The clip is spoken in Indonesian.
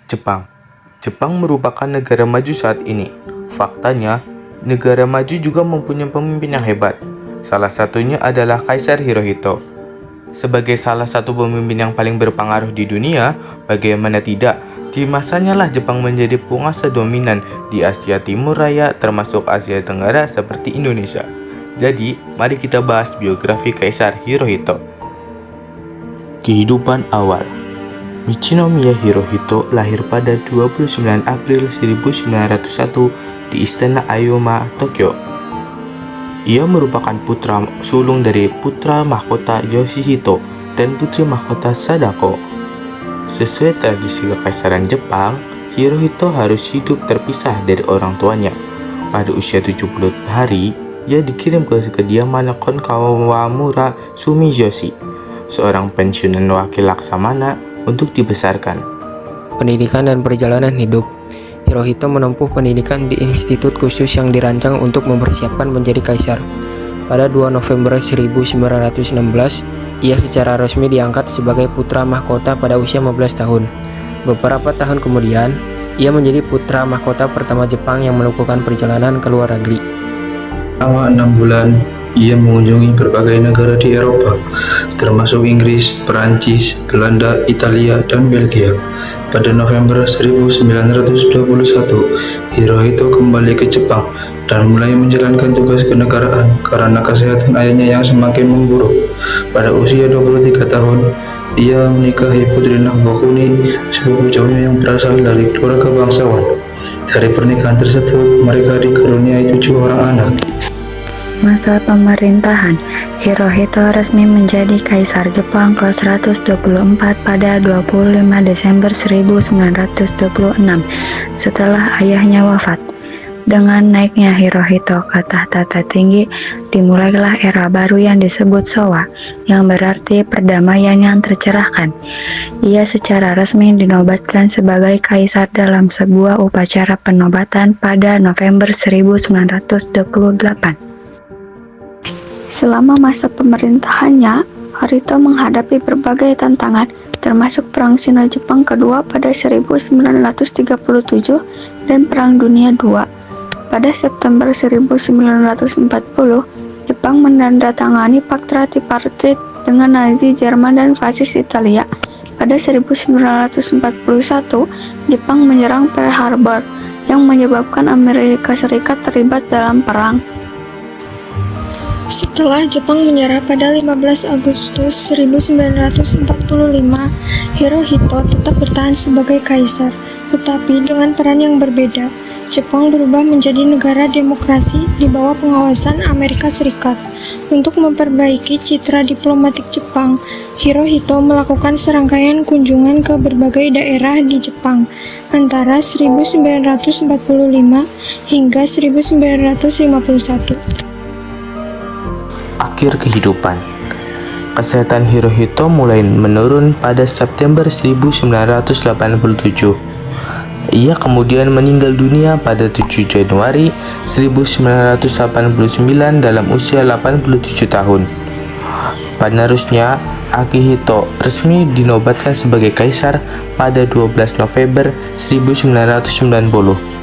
Jepang. Jepang merupakan negara maju saat ini. Faktanya, negara maju juga mempunyai pemimpin yang hebat. Salah satunya adalah Kaisar Hirohito. Sebagai salah satu pemimpin yang paling berpengaruh di dunia, bagaimana tidak, di masanya lah Jepang menjadi penguasa dominan di Asia Timur Raya termasuk Asia Tenggara seperti Indonesia. Jadi, mari kita bahas biografi Kaisar Hirohito. Kehidupan awal. Michinomiya Hirohito lahir pada 29 April 1901 di Istana Ayoma, Tokyo. Ia merupakan putra sulung dari putra mahkota Yoshihito dan putri mahkota Sadako. Sesuai tradisi kekaisaran Jepang, Hirohito harus hidup terpisah dari orang tuanya. Pada usia 70 hari, ia dikirim ke kediaman Kon Kawamura Sumiyoshi, seorang pensiunan wakil laksamana, untuk dibesarkan. Pendidikan dan perjalanan hidup. Hirohito menempuh pendidikan di institut khusus yang dirancang untuk mempersiapkan menjadi kaisar. Pada 2 November 1916, ia secara resmi diangkat sebagai putra mahkota pada usia 15 tahun. Beberapa tahun kemudian, ia menjadi putra mahkota pertama Jepang yang melakukan perjalanan ke luar negeri. Selama 6 bulan, ia mengunjungi berbagai negara di Eropa, termasuk Inggris, Perancis, Belanda, Italia, dan Belgia. Pada November 1921, Hirohito kembali ke Jepang dan mulai menjalankan tugas kenegaraan karena kesehatan ayahnya yang semakin memburuk. Pada usia 23 tahun, ia menikahi putri Nabokuni, sepupu jauhnya yang berasal dari keluarga bangsawan. Dari pernikahan tersebut, mereka dikaruniai 7 orang anak. Masa pemerintahan Hirohito resmi menjadi Kaisar Jepang ke-124 pada 25 Desember 1926 setelah ayahnya wafat. Dengan naiknya Hirohito ke tahta tertinggi, dimulailah era baru yang disebut Showa, yang berarti perdamaian yang tercerahkan. Ia secara resmi dinobatkan sebagai kaisar dalam sebuah upacara penobatan pada November 1928. Selama masa pemerintahannya, Hirohito menghadapi berbagai tantangan, termasuk Perang Sino-Jepang kedua pada 1937 dan Perang Dunia II. Pada September 1940, Jepang menandatangani Pakta Tripartit dengan Nazi Jerman dan fasis Italia. Pada 1941, Jepang menyerang Pearl Harbor, yang menyebabkan Amerika Serikat terlibat dalam perang. Setelah Jepang menyerah pada 15 Agustus 1945, Hirohito tetap bertahan sebagai kaisar, tetapi dengan peran yang berbeda. Jepang berubah menjadi negara demokrasi di bawah pengawasan Amerika Serikat. Untuk memperbaiki citra diplomatik Jepang, Hirohito melakukan serangkaian kunjungan ke berbagai daerah di Jepang antara 1945 hingga 1951. Akhir kehidupan. Kesehatan Hirohito mulai menurun pada September 1987. Ia kemudian meninggal dunia pada 7 Januari 1989 dalam usia 87 tahun. Penerusnya, Akihito resmi dinobatkan sebagai kaisar pada 12 November 1990.